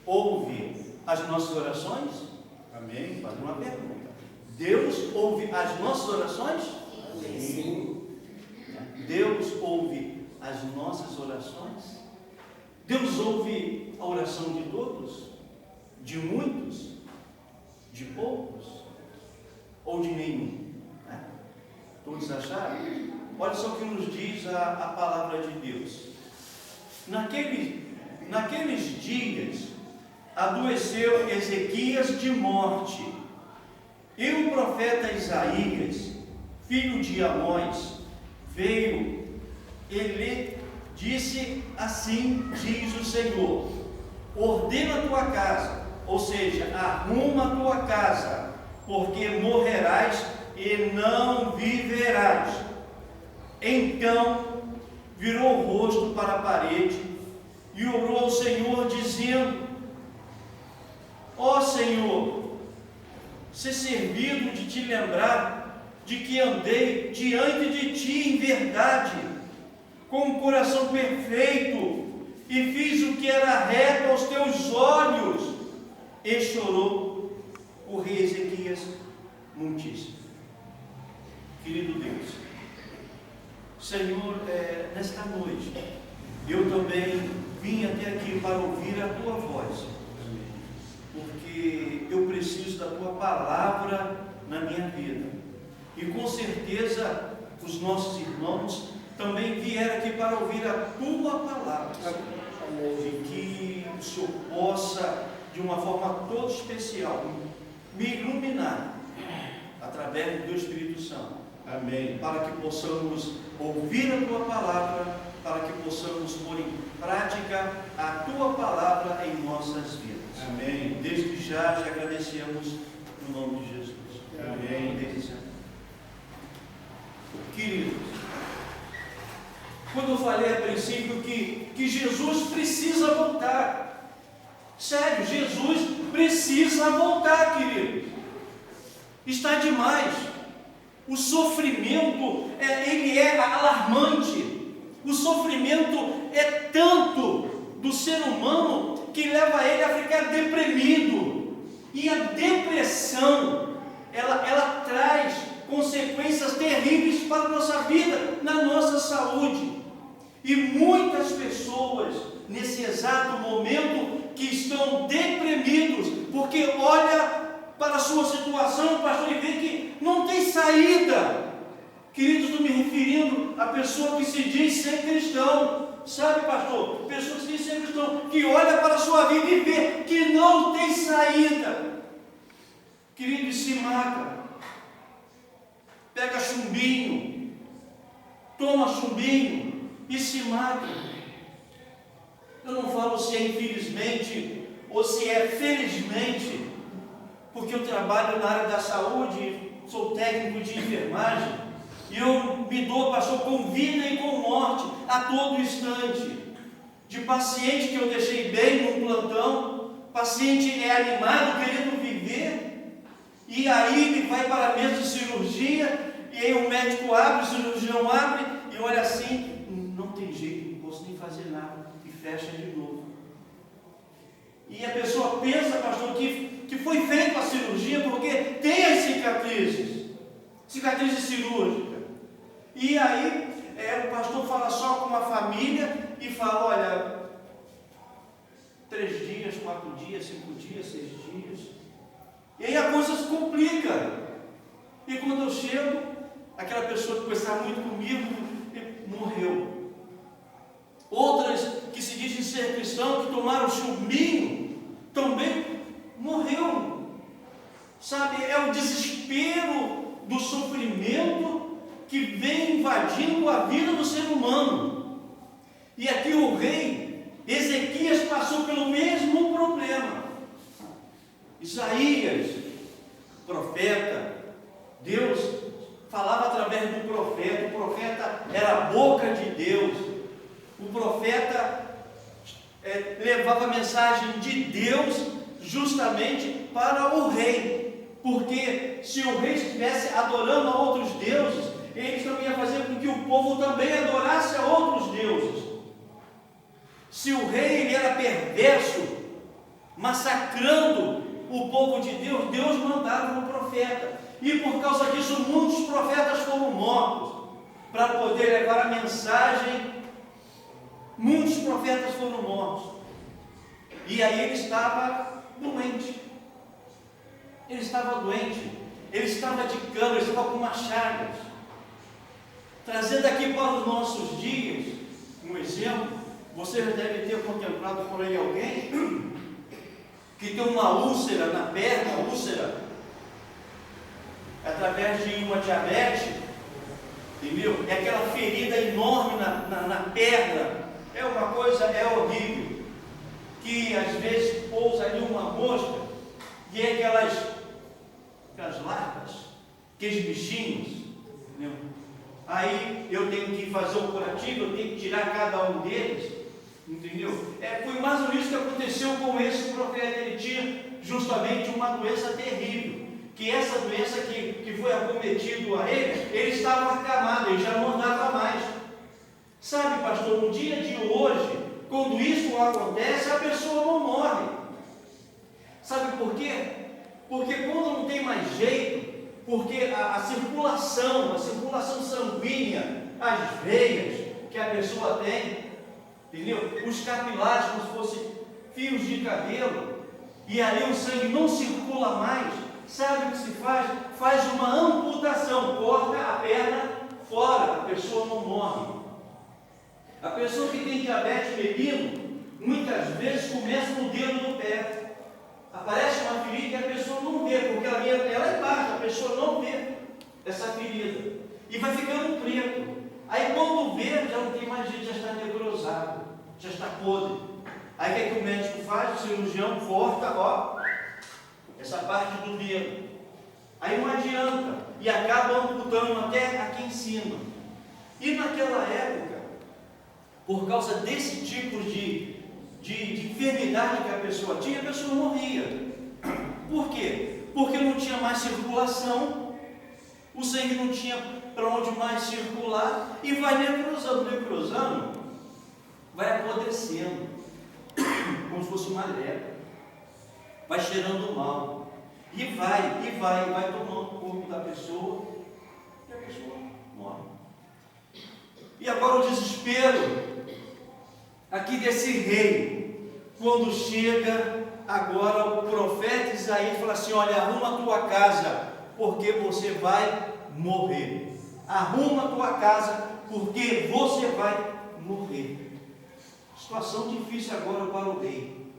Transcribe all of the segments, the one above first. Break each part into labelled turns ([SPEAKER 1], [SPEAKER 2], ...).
[SPEAKER 1] ouve as nossas orações?
[SPEAKER 2] Amém.
[SPEAKER 1] Faz uma pergunta. Deus ouve as nossas orações?
[SPEAKER 2] Sim.
[SPEAKER 1] Deus ouve as nossas orações? Deus ouve a oração de todos? De muitos? De poucos? Ou de nenhum? Todos acharam? Olha só o que nos diz a palavra de Deus. Naqueles dias, adoeceu Ezequias de morte, e o profeta Isaías, filho de Amós, veio, ele disse assim, diz o Senhor: ordena a tua casa, ou seja, arruma a tua casa, porque morrerás e não viverás. Então virou o rosto para a parede e orou ao Senhor, dizendo: ó Senhor, ser servido de te lembrar de que andei diante de ti em verdade, com um coração perfeito, e fiz o que era reto aos teus olhos. E chorou o rei Ezequias muitíssimo. Querido Deus, Senhor, nesta noite, eu também vim até aqui para ouvir a tua voz, porque eu preciso da tua palavra na minha vida, e com certeza os nossos irmãos também vieram aqui para ouvir a tua palavra, e que o Senhor possa, de uma forma toda especial, me iluminar através do teu Espírito Santo.
[SPEAKER 2] Amém.
[SPEAKER 1] Para que possamos ouvir a tua palavra, para que possamos pôr em prática a tua palavra em nossas vidas.
[SPEAKER 2] Amém.
[SPEAKER 1] Desde já agradecemos no nome de Jesus.
[SPEAKER 2] Amém.
[SPEAKER 1] Desde já. Queridos, quando eu falei a princípio que Jesus precisa voltar, sério, Jesus precisa voltar, queridos. Está demais. O sofrimento, ele é alarmante. O sofrimento é tanto do ser humano que leva ele a ficar deprimido. E a depressão, ela traz consequências terríveis para a nossa vida, na nossa saúde. E muitas pessoas, nesse exato momento, que estão deprimidos, porque olha para a sua situação, pastor, e vê que não tem saída. Queridos, estou me referindo a pessoa que se diz ser cristão, sabe, pastor? Pessoa que se diz ser cristão, que olha para a sua vida e vê que não tem saída. Querido, se mata, pega chumbinho, toma chumbinho e se mata. Eu não falo se é infelizmente ou se é felizmente, porque eu trabalho na área da saúde, sou técnico de enfermagem, e eu me dou, pastor, com vida e com morte a todo instante. De paciente que eu deixei bem no plantão, paciente é animado, querendo viver, e aí ele vai para a mesa de cirurgia, e aí o médico abre, o cirurgião abre, e olha assim, não tem jeito, não posso nem fazer nada, e fecha de novo. E a pessoa pensa, pastor, que foi feita a cirurgia porque tem as cicatrizes cirúrgicas. E aí o pastor fala só com a família e fala: olha, 3 dias, 4 dias, 5 dias, 6 dias. E aí a coisa se complica. E quando eu chego, aquela pessoa que conversava muito comigo morreu. Outras que se dizem ser cristãos, que tomaram chumbinho, também morreu. Sabe, é o desespero do sofrimento que vem invadindo a vida do ser humano. E aqui o rei Ezequias passou pelo mesmo problema. Isaías, profeta, Deus falava através do profeta. O profeta era a boca de Deus. O profeta levava a mensagem de Deus justamente para o rei, porque se o rei estivesse adorando a outros deuses, ele também ia fazer com que o povo também adorasse a outros deuses. Se o rei ele era perverso, massacrando o povo de Deus, Deus mandava um profeta. E por causa disso, muitos profetas foram mortos para poder levar a mensagem. Muitos profetas foram mortos. E aí ele estava doente. Ele estava doente. Ele estava de cama, ele estava com umas chagas. Trazendo aqui para os nossos dias, um exemplo, você já deve ter contemplado por aí alguém que tem uma úlcera na perna, úlcera, através de uma diabetes, entendeu? É aquela ferida enorme na perna, é uma coisa, é horrível, que às vezes pousa ali uma mosca, e é aquelas larvas, aqueles bichinhos, entendeu? Aí eu tenho que fazer o curativo, eu tenho que tirar cada um deles, entendeu? Foi mais ou menos o que aconteceu com esse profeta. Ele tinha justamente uma doença terrível, que essa doença que foi acometido a ele estava acamado, ele já não andava mais. Sabe, pastor, no dia de hoje, quando isso acontece, a pessoa não morre. Sabe por quê? Porque quando não tem mais jeito, porque a circulação sanguínea, as veias que a pessoa tem, entendeu? Os capilares, como se fossem fios de cabelo, e ali o sangue não circula mais. Sabe o que se faz? Faz uma amputação, corta a perna fora, a pessoa não morre. A pessoa que tem diabetes mellitus, muitas vezes começa no dedo do pé. Aparece uma ferida que a pessoa não vê, porque ela é embaixo, a pessoa não vê essa ferida. E vai ficando preto. Aí quando vê, já não tem mais jeito, já está necrosado, já está podre. Aí o que, é que o médico faz? O cirurgião corta, ó, essa parte do dedo. Aí não adianta. E acaba amputando até aqui em cima. E naquela época, por causa desse tipo de enfermidade que a pessoa tinha, a pessoa morria. Por quê? Porque não tinha mais circulação, o sangue não tinha para onde mais circular, e vai necrosando, vai apodrecendo, como se fosse uma lepra, vai cheirando mal, e vai tomando o corpo da pessoa, e a pessoa morre. E agora o desespero aqui desse rei, quando chega agora o profeta Isaías, fala assim: olha, arruma a tua casa, porque você vai morrer. Arruma a tua casa, porque você vai morrer. Situação difícil agora para o rei.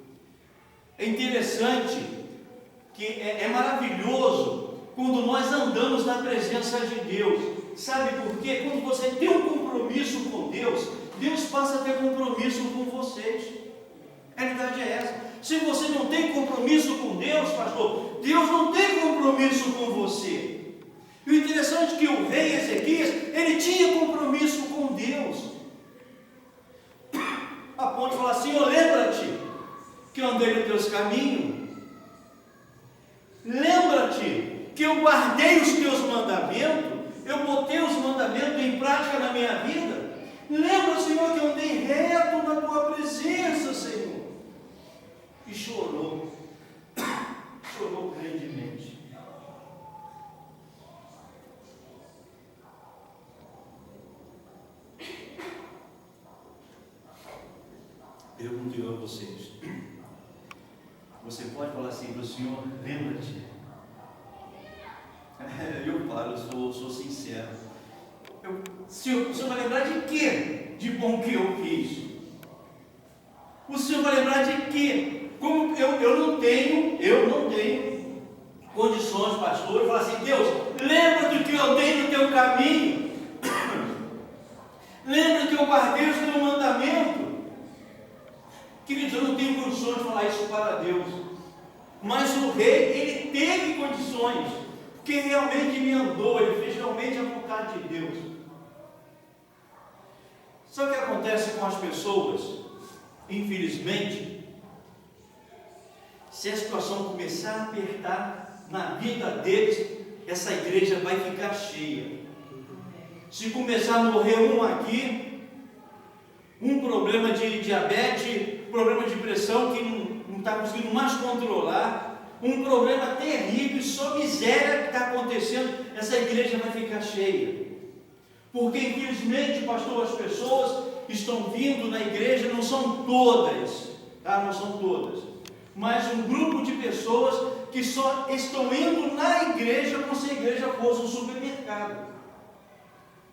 [SPEAKER 1] É interessante que é maravilhoso quando nós andamos na presença de Deus. Sabe por quê? Quando você tem um compromisso com Deus, Deus passa a ter compromisso com vocês. A realidade é essa. Se você não tem compromisso com Deus, pastor, Deus não tem compromisso com você. E o interessante é que o rei Ezequias, ele tinha compromisso com Deus. A ponto de falar assim: oh, lembra-te que eu andei nos teus caminhos. Lembra-te que eu guardei os teus mandamentos. Eu botei os mandamentos em prática na minha vida. Lembra, Senhor, que eu andei reto na tua presença, Senhor. E chorou. Chorou grandemente. Pergunto eu a vocês: você pode falar assim para o Senhor: lembra-te? Eu falo, eu sou sincero. O Senhor vai lembrar de quê? De bom que eu fiz. O Senhor vai lembrar de quê? Como eu não tenho condições, pastor, de falar assim: Deus, lembra-te que eu andei no teu caminho. Lembra que eu guardei o teu mandamento. Queridos, eu não tenho condições de falar isso para Deus. Mas o rei, ele teve condições, porque realmente me andou, ele fez realmente a vontade de Deus. Sabe o que acontece com as pessoas? Infelizmente, se a situação começar a apertar na vida deles, essa igreja vai ficar cheia. Se começar a morrer um aqui, um problema de diabetes, problema de pressão que não está conseguindo mais controlar, um problema terrível, só miséria que está acontecendo, essa igreja vai ficar cheia. Porque infelizmente, pastor, as pessoas estão vindo na igreja, não são todas, tá? Não são todas, mas um grupo de pessoas que só estão indo na igreja como se a igreja fosse um supermercado.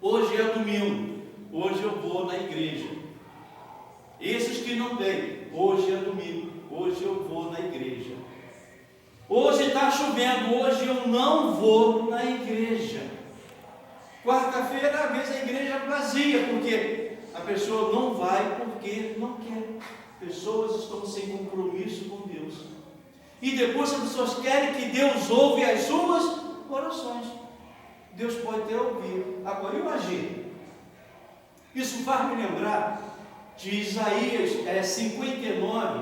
[SPEAKER 1] Hoje é domingo, hoje eu vou na igreja. Esses que não têm, hoje é domingo, hoje eu vou na igreja. Hoje está chovendo, hoje eu não vou na igreja. Quarta-feira, às vezes a igreja é vazia, porque a pessoa não vai porque não quer. Pessoas estão sem compromisso com Deus. E depois as pessoas querem que Deus ouve as suas orações. Deus pode até ouvir. Agora imagine. Isso faz me lembrar de Isaías 59,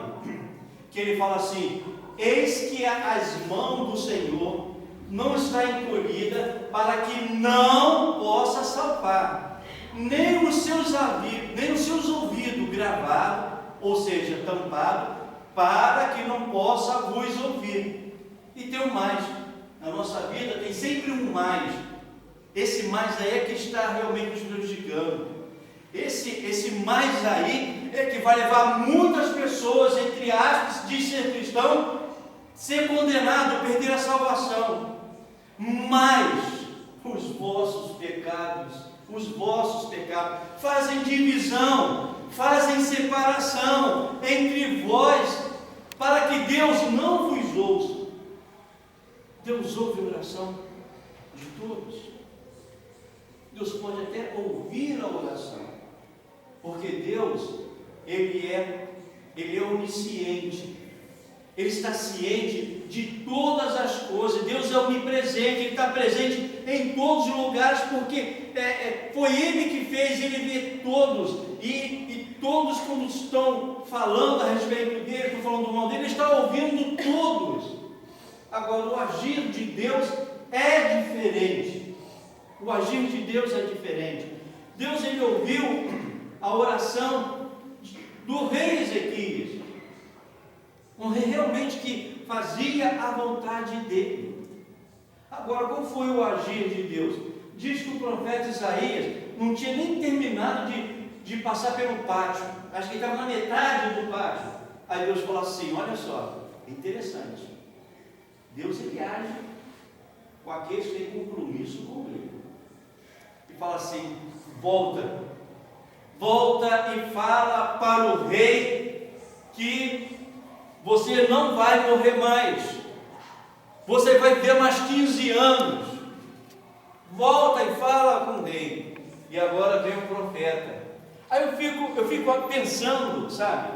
[SPEAKER 1] que ele fala assim: eis que as mãos do Senhor não está encolhida para que não possa salvar, nem os seus ouvidos gravados, ou seja, tampado, para que não possa vos ouvir. E tem um mais. Na nossa vida tem sempre um mais. Esse mais aí é que está realmente nos prejudicando. Esse mais aí é que vai levar muitas pessoas, entre aspas, de ser cristão, ser condenado, perder a salvação. Mas os vossos pecados fazem divisão, fazem separação entre vós, para que Deus não vos ouça. Deus ouve a oração de todos. Deus pode até ouvir a oração, porque Deus, Ele é onisciente, Ele está ciente de todas as coisas. Deus é onipresente, Ele está presente em todos os lugares, porque foi Ele que fez, Ele vê todos, e todos quando estão falando a respeito dele, estão falando mal dele, Ele está ouvindo todos. Agora, o agir de Deus é diferente. O agir de Deus é diferente. Deus, Ele ouviu a oração do rei Ezequias, um rei realmente que fazia a vontade dele. Agora, qual foi o agir de Deus? Diz que o profeta Isaías não tinha nem terminado de passar pelo pátio, acho que ele estava na metade do pátio. Aí Deus falou assim: olha só, é interessante, Deus, Ele age com aqueles que têm compromisso com Ele, e fala assim: volta e fala para o rei que você não vai morrer mais, você vai viver mais 15 anos. Volta e fala com o rei. E agora vem o profeta. Aí eu fico pensando, sabe,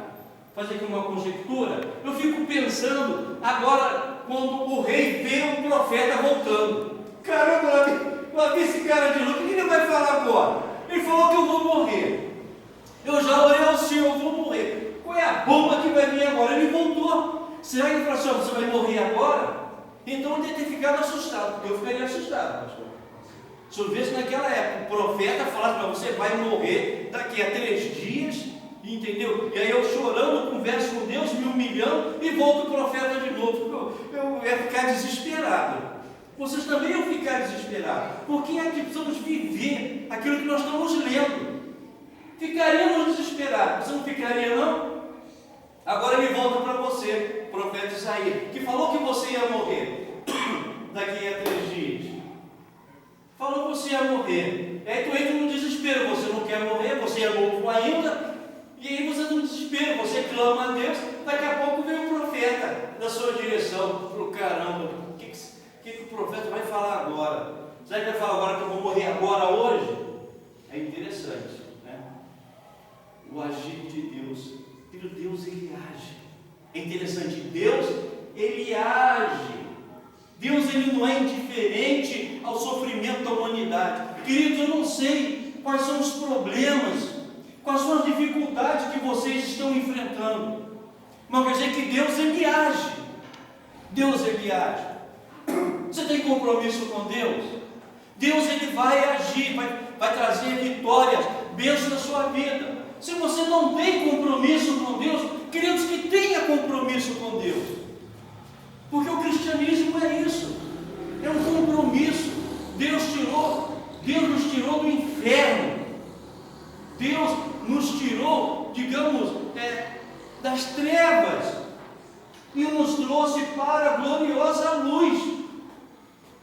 [SPEAKER 1] fazer aqui uma conjectura, eu fico pensando agora quando o rei vê o profeta voltando. Caramba, lá vi esse cara de luto, o que ele vai falar agora? Ele falou que eu vou morrer. Eu já orei ao Senhor, eu vou morrer. Qual é a bomba que vai vir agora? Ele voltou. Será que ele falou assim: você vai morrer agora? Então eu deve ter ficado assustado, porque eu ficaria assustado, pastor. Se eu visse naquela época o profeta falasse para você: vai morrer daqui a 3 dias, entendeu? E aí eu chorando, converso com Deus, me humilhando, e volto o profeta de novo. Eu ia ficar desesperado. Vocês também iam ficar desesperados, porque é que precisamos viver aquilo que nós estamos lendo. Ficaríamos desesperados. Você não ficaria, não? Agora ele volta para você, profeta Isaías, que falou que você ia morrer daqui a 3 dias. Falou que você ia morrer. Aí tu entra no desespero, você não quer morrer, você é novo ainda, e aí você está no desespero, você clama a Deus, daqui a pouco vem o profeta da sua direção. Falou: caramba, o que o profeta vai falar agora? Será que vai falar agora que eu vou morrer agora, hoje? É interessante, né? O agir de Deus. Deus, Ele age. É interessante, Deus, Ele age. Deus, Ele não é indiferente ao sofrimento da humanidade. Queridos, eu não sei quais são os problemas, quais são as dificuldades que vocês estão enfrentando, mas quer dizer que Deus, Ele age. Deus, Ele age. Você tem compromisso com Deus? Deus, Ele vai agir, vai trazer vitórias, bênçãos na sua vida. Se você não tem compromisso com Deus, Queridos, que tenha compromisso com Deus. Porque o cristianismo é isso. É um compromisso. Deus nos tirou do inferno. Deus nos tirou, digamos, das trevas e nos trouxe para a gloriosa luz.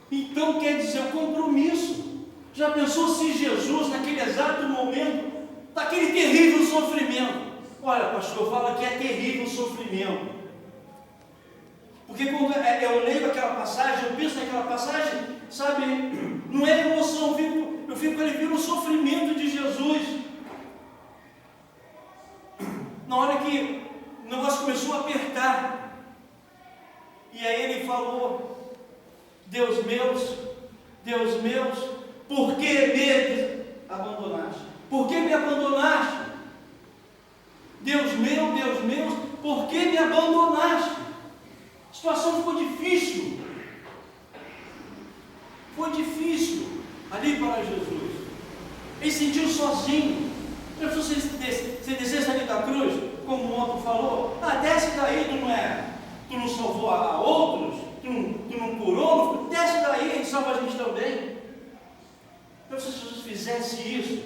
[SPEAKER 1] Então quer dizer o compromisso. Já pensou se Jesus, naquele exato momento, daquele terrível sofrimento? Olha, pastor, fala que é terrível sofrimento. Porque quando eu leio aquela passagem, eu penso naquela passagem, sabe, não é emoção, eu fico ali vendo o sofrimento de Jesus. Na hora que o negócio começou a apertar, e aí ele falou: Deus meus, por que me abandonaste? Por que me abandonaste? Deus meu, por que me abandonaste? A situação ficou difícil. Foi difícil ali para Jesus. Ele se sentiu sozinho. Se descesse ali da cruz, como o outro falou, desce daí, tu não salvou a outros, tu não curou, desce daí, ele salva a gente também. Então, se Jesus fizesse isso,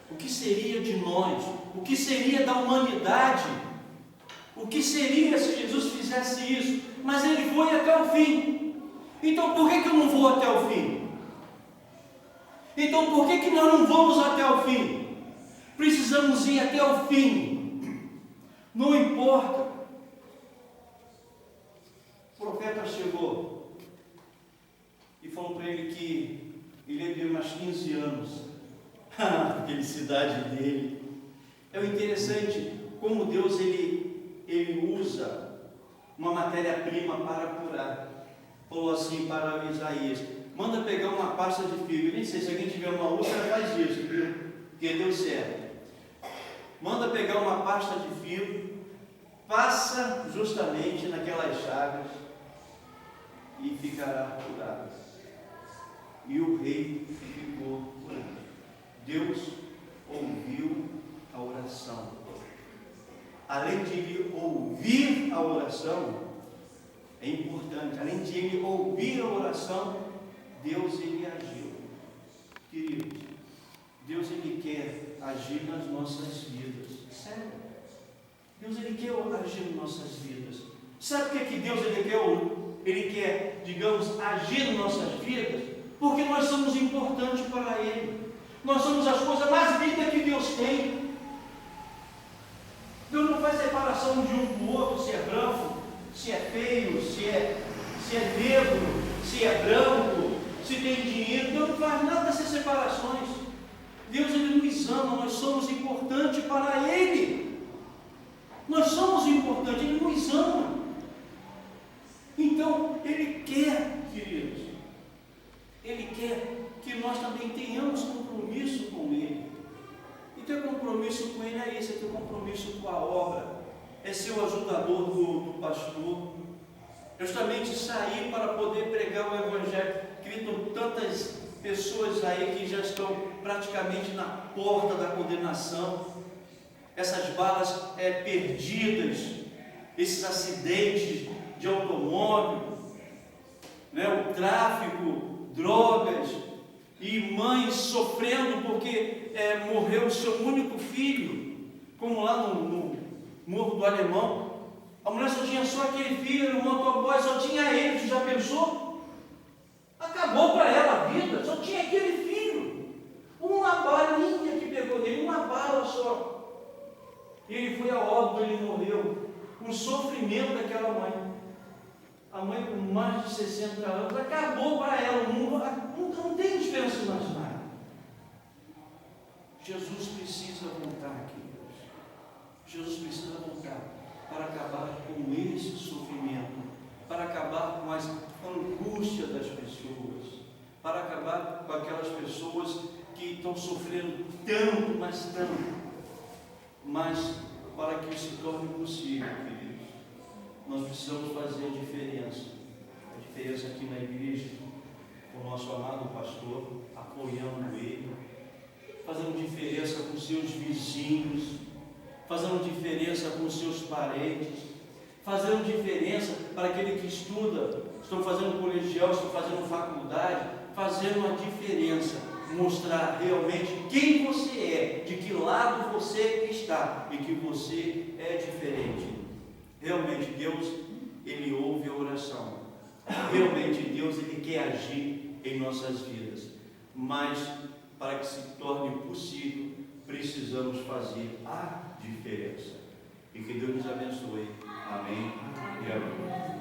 [SPEAKER 1] o que seria de nós? O que seria da humanidade? O que seria se Jesus fizesse isso? Mas ele foi até o fim. Então por que eu não vou até o fim? Então por que nós não vamos até o fim? Precisamos ir até o fim. Não importa. O profeta chegou e falou para ele que ele ia viver mais 15 anos. A felicidade dele. É o interessante como Deus ele usa uma matéria-prima para curar. Falou assim para Isaías: manda pegar uma pasta de figo. Eu nem sei se alguém tiver uma úlcera, faz isso, viu? Porque deu certo. Manda pegar uma pasta de figo, passa justamente naquelas chagas e ficará curado. E o rei ficou curado. Deus ouviu a oração. Além de ele ouvir a oração, é importante, além de ele ouvir a oração, Deus ele agiu. Queridos, Deus ele quer agir nas nossas vidas. Sério. Deus ele quer agir nas nossas vidas. Sabe o que Deus ele quer, digamos, agir nas nossas vidas? Porque nós somos importantes para Ele. Nós somos as coisas mais lindas que Deus tem. Deus não faz separação de um do outro, se é branco, se é feio, se é negro, se é branco, se tem dinheiro. Deus não faz nada dessas separações. Deus ele nos ama, nós somos importantes para Ele. Nós somos importantes, Ele nos ama. Então, Ele quer, queridos, Ele quer que nós também tenhamos compromisso com Ele. E ter compromisso com Ele é isso, é ter compromisso com a obra, é ser o ajudador do pastor, justamente sair para poder pregar o Evangelho. Querido, tantas pessoas aí que já estão praticamente na porta da condenação, essas balas perdidas, esses acidentes de automóvel, o tráfico, drogas, e mães sofrendo porque morreu o seu único filho, como lá no Morro do Alemão. A mulher só tinha só aquele filho, no motoboy só tinha ele. Você já pensou? Acabou para ela a vida, só tinha aquele filho. Uma balinha que pegou nele, uma bala só. Ele foi a óbito, ele morreu. O sofrimento daquela mãe. A mãe com mais de 60 anos, acabou para ela. O mundo não tem esperança mais nada. Jesus precisa voltar, queridos. Jesus precisa voltar para acabar com esse sofrimento, para acabar com as angústias das pessoas, para acabar com aquelas pessoas que estão sofrendo tanto, mas para que isso se torne possível, queridos, nós precisamos fazer a diferença aqui na igreja, com o nosso amado pastor, apoiando ele, fazendo diferença com seus vizinhos, fazendo diferença com os seus parentes, fazendo diferença para aquele que estuda, estão fazendo colegial, estão fazendo faculdade, fazendo a diferença, mostrar realmente quem você é, de que lado você está e que você é diferente. Realmente Deus, Ele ouve a oração. Realmente Deus, Ele quer agir em nossas vidas. Mas para que se torne possível, precisamos fazer a diferença. E que Deus nos abençoe. Amém e amém.